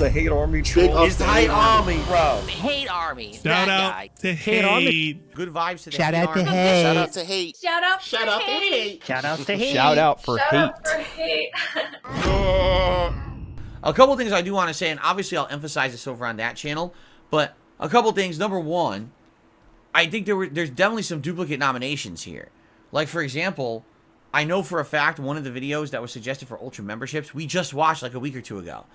the hate army troll. It's the hate army, bro. Hate army. Shout out to hate. Good vibes to the Shout hate out to army. hate. Shout out to hate. Shout out Shout out to hate. Shout out to hate. Shout out for Shout hate. out for hate. A couple things I do want to say, and obviously I'll emphasize this over on that channel, but a couple things. Number one, I think there's definitely some duplicate nominations here. Like, for example, I know for a fact one of the videos that was suggested for Ultra memberships, we just watched like a week or two ago.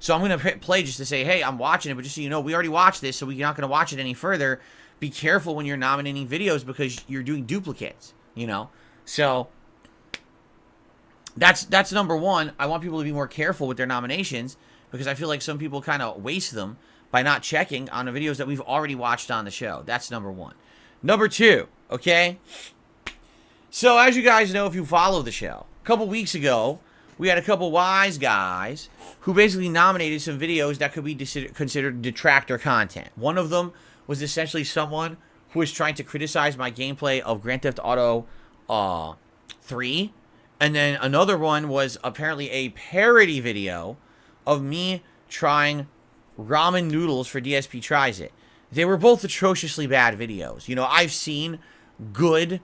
So I'm going to play just to say, hey, I'm watching it, but just so you know, we already watched this, so we're not going to watch it any further. Be careful when you're nominating videos because you're doing duplicates, you know? So that's number one. I want people to be more careful with their nominations because I feel like some people kind of waste them by not checking on the videos that we've already watched on the show. That's number one. Number two, okay? So as you guys know, if you follow the show, a couple weeks ago, we had a couple wise guys who basically nominated some videos that could be considered detractor content. One of them was essentially someone who was trying to criticize my gameplay of Grand Theft Auto 3. And then another one was apparently a parody video of me trying ramen noodles for DSP Tries It. They were both atrociously bad videos. You know, I've seen good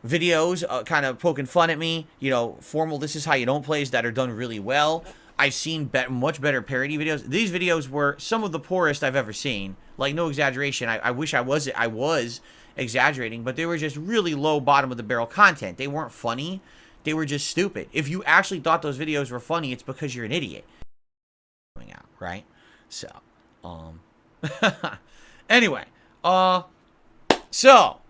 videos kind of poking fun at me. You know, formal this is how you don't plays that are done really well. I've seen much better parody videos. These videos were some of the poorest I've ever seen. Like, no exaggeration. I wish I was exaggerating, but they were just really low bottom of the barrel content. They weren't funny. They were just stupid. If you actually thought those videos were funny, it's because you're an idiot. Right? So, anyway, so,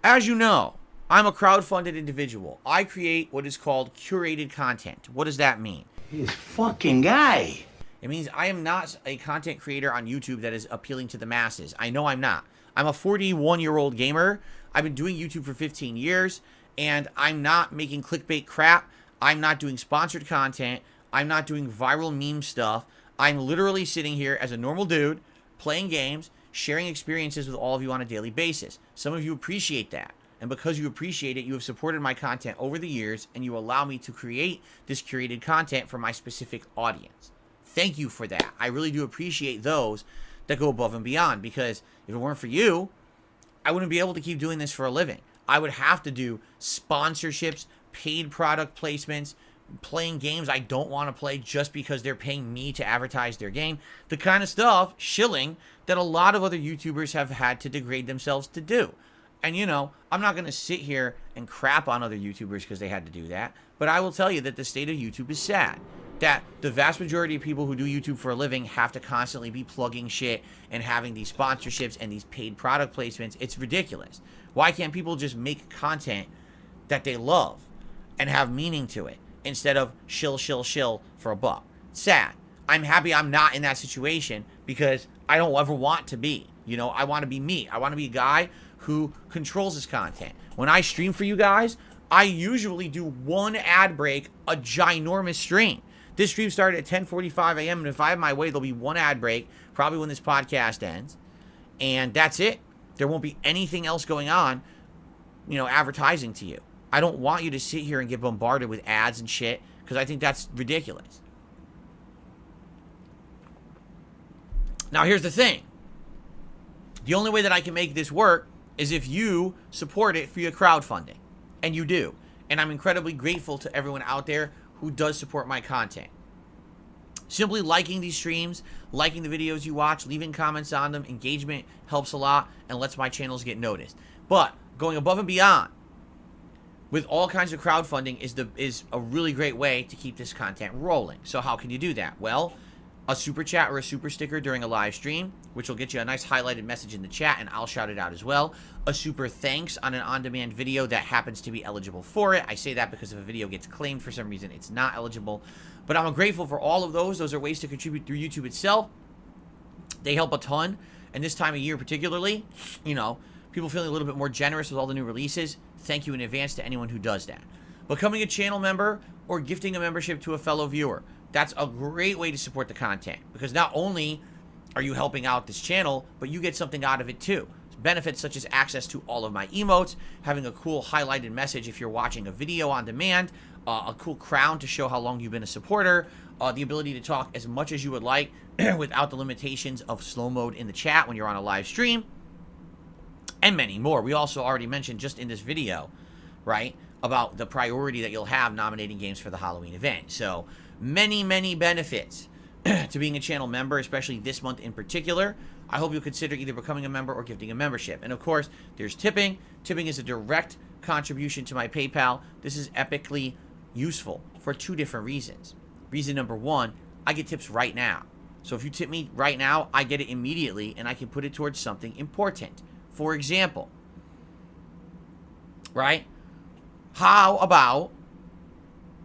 as you know, I'm a crowdfunded individual. I create what is called curated content. What does that mean? This fucking guy. It means I am not a content creator on YouTube that is appealing to the masses. I know I'm not. I'm a 41-year-old gamer. I've been doing YouTube for 15 years, and I'm not making clickbait crap. I'm not doing sponsored content. I'm not doing viral meme stuff. I'm literally sitting here as a normal dude, playing games, sharing experiences with all of you on a daily basis. Some of you appreciate that. And because you appreciate it, you have supported my content over the years, and you allow me to create this curated content for my specific audience. Thank you for that. I really do appreciate those that go above and beyond, because if it weren't for you, I wouldn't be able to keep doing this for a living. I would have to do sponsorships, paid product placements, playing games I don't want to play just because they're paying me to advertise their game. The kind of stuff, shilling, that a lot of other YouTubers have had to degrade themselves to do. And, you know, I'm not going to sit here and crap on other YouTubers because they had to do that. But I will tell you that the state of YouTube is sad. That the vast majority of people who do YouTube for a living have to constantly be plugging shit and having these sponsorships and these paid product placements. It's ridiculous. Why can't people just make content that they love and have meaning to it instead of shill for a buck? It's sad. I'm happy I'm not in that situation because I don't ever want to be. You know, I want to be me. I want to be a guy who controls his content. When I stream for you guys, I usually do one ad break, a ginormous stream. This stream started at 10:45 a.m. and if I have my way, there'll be one ad break, probably when this podcast ends. And that's it. There won't be anything else going on, you know, advertising to you. I don't want you to sit here and get bombarded with ads and shit because I think that's ridiculous. Now, here's the thing. The only way that I can make this work is if you support it via crowdfunding. And you do. And I'm incredibly grateful to everyone out there who does support my content. Simply liking these streams, liking the videos you watch, leaving comments on them, engagement helps a lot and lets my channels get noticed. But going above and beyond with all kinds of crowdfunding is a really great way to keep this content rolling. So how can you do that? Well, a super chat or a super sticker during a live stream, which will get you a nice highlighted message in the chat, and I'll shout it out as well. A super thanks on an on-demand video that happens to be eligible for it. I say that because if a video gets claimed for some reason, it's not eligible. But I'm grateful for all of those. Those are ways to contribute through YouTube itself. They help a ton. And this time of year particularly, you know, people feeling a little bit more generous with all the new releases. Thank you in advance to anyone who does that. Becoming a channel member or gifting a membership to a fellow viewer. That's a great way to support the content because not only are you helping out this channel, but you get something out of it too. Benefits such as access to all of my emotes, having a cool highlighted message if you're watching a video on demand, a cool crown to show how long you've been a supporter, the ability to talk as much as you would like without the limitations of slow mode in the chat when you're on a live stream, and many more. We also already mentioned just in this video, right, about the priority that you'll have nominating games for the Halloween event. So many, many benefits to being a channel member, especially this month in particular. I hope you'll consider either becoming a member or gifting a membership. And of course, there's tipping. Tipping is a direct contribution to my PayPal. This is epically useful for two different reasons. Reason number one, I get tips right now. So if you tip me right now, I get it immediately and I can put it towards something important. For example, right? How about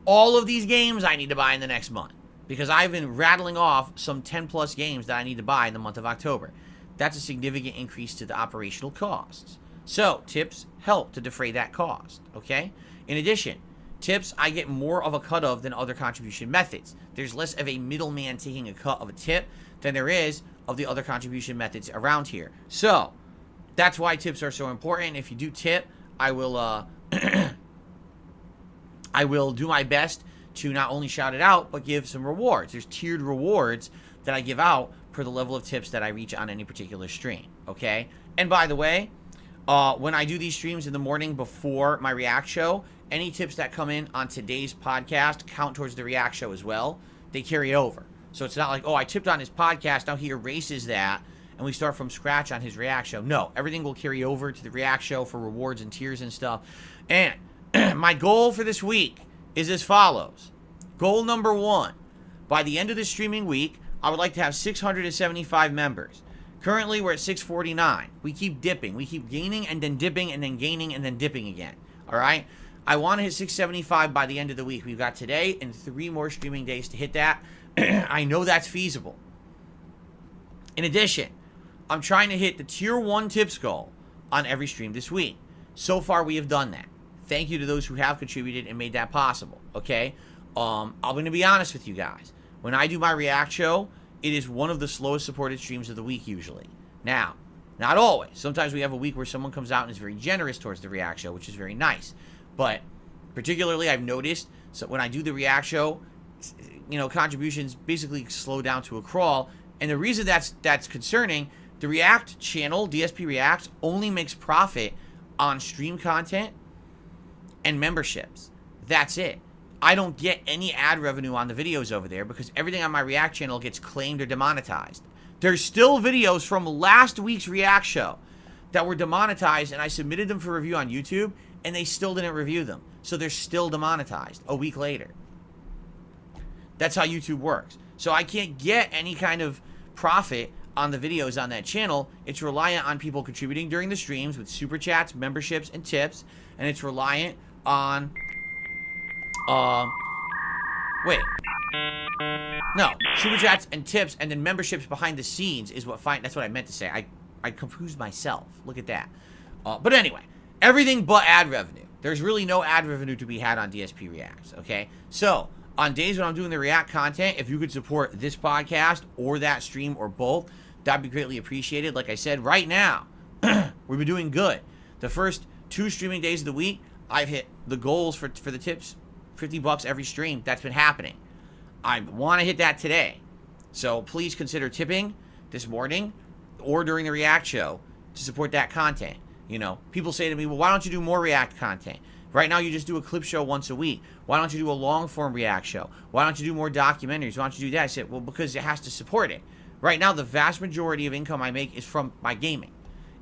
all of these games I need to buy in the next month? Because I've been rattling off some 10 plus games that I need to buy in the month of October. That's a significant increase to the operational costs. So tips help to defray that cost, okay? In addition, tips I get more of a cut of than other contribution methods. There's less of a middleman taking a cut of a tip than there is of the other contribution methods around here. So that's why tips are so important. If you do tip, I will I will do my best to not only shout it out, but give some rewards. There's tiered rewards that I give out per the level of tips that I reach on any particular stream, okay? And by the way, when I do these streams in the morning before my React show, any tips that come in on today's podcast count towards the React show as well. They carry over. So it's not like, oh, I tipped on his podcast, now he erases that, and we start from scratch on his React show. No, everything will carry over to the React show for rewards and tiers and stuff. And my goal for this week is as follows. Goal number one, by the end of this streaming week, I would like to have 675 members. Currently, we're at 649. We keep dipping. We keep gaining and then dipping and then gaining and then dipping again. All right? I want to hit 675 by the end of the week. We've got today and 3 more streaming days to hit that. I know that's feasible. In addition, I'm trying to hit the tier 1 tips goal on every stream this week. So far, we have done that. Thank you to those who have contributed and made that possible, okay? I'm going to be honest with you guys. When I do my React show, it is one of the slowest supported streams of the week usually. Now, not always. Sometimes we have a week where someone comes out and is very generous towards the React show, which is very nice. But particularly, I've noticed, so when I do the React show, you know, contributions basically slow down to a crawl. And the reason that's concerning, the React channel, DSPReacts, only makes profit on stream content and memberships. That's it. I don't get any ad revenue on the videos over there because everything on my React channel gets claimed or demonetized. There's still videos from last week's React show that were demonetized, and I submitted them for review on YouTube, and they still didn't review them. So they're still demonetized a week later. That's how YouTube works. So I can't get any kind of profit on the videos on that channel. It's reliant on people contributing during the streams with super chats, memberships, and tips, and it's reliant on super chats and tips, and then memberships behind the scenes is what that's what I meant to say. I confused myself. Look at that. But anyway, everything but ad revenue. There's really no ad revenue to be had on DSPReacts, okay? So, on days when I'm doing the React content, if you could support this podcast or that stream or both, that'd be greatly appreciated. Like I said, right now, we've been doing good. The first 2 streaming days of the week, I've hit the goals for the tips, $50 every stream. That's been happening. I want to hit that today. So please consider tipping this morning or during the React show to support that content. You know, people say to me, well, why don't you do more React content? Right now, you just do a clip show once a week. Why don't you do a long-form React show? Why don't you do more documentaries? Why don't you do that? I said, well, because it has to support it. Right now, the vast majority of income I make is from my gaming.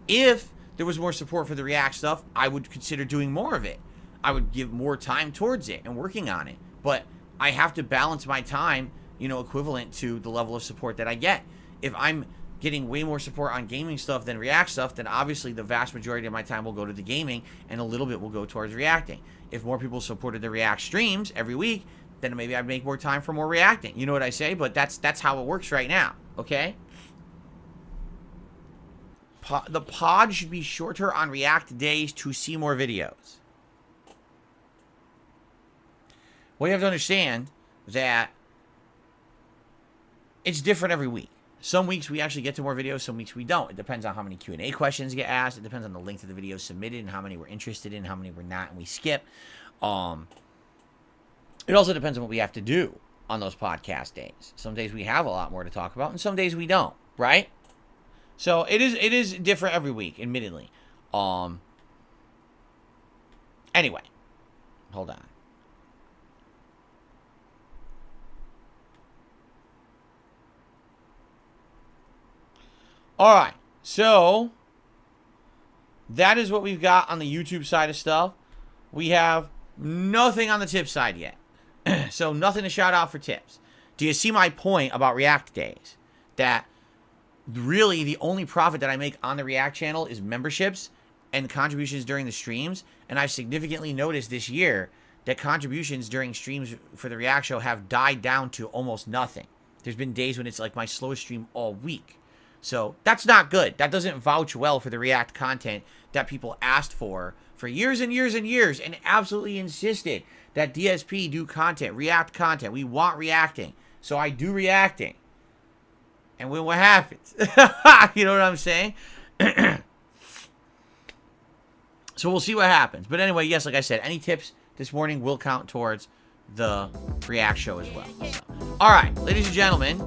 If there was more support for the React stuff, I would consider doing more of it. I would give more time towards it and working on it. But I have to balance my time, you know, equivalent to the level of support that I get. If I'm getting way more support on gaming stuff than React stuff, then obviously the vast majority of my time will go to the gaming and a little bit will go towards reacting. If more people supported the React streams every week, then maybe I'd make more time for more reacting. You know what I say? But that's how it works right now, okay? The pod should be shorter on React days to see more videos. Well, you have to understand that it's different every week. Some weeks we actually get to more videos, some weeks we don't. It depends on how many Q&A questions get asked. It depends on the length of the video submitted and how many we're interested in, how many we're not, and we skip. It also depends on what we have to do. on those podcast days. Some days we have a lot more to talk about, and some days we don't, right? So it is different every week, admittedly. Anyway, hold on. All right, so that is what we've got on the YouTube side of stuff. We have nothing on the tip side yet. So nothing to shout out for tips. Do you see my point about React days? That really the only profit that I make on the React channel is memberships and contributions during the streams. And I've significantly noticed this year that contributions during streams for the React show have died down to almost nothing. There's been days when it's like my slowest stream all week. So that's not good. That doesn't vouch well for the React content that people asked for years and years and years, and absolutely insisted that DSP do content, React content. We want reacting. So I do reacting. And when what happens? You know what I'm saying? So we'll see what happens. But anyway, yes, like I said, any tips this morning will count towards the React show as well. So, all right, ladies and gentlemen.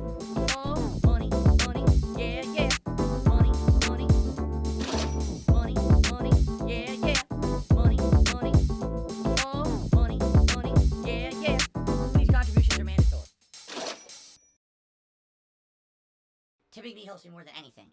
Tipping me helps me more than anything.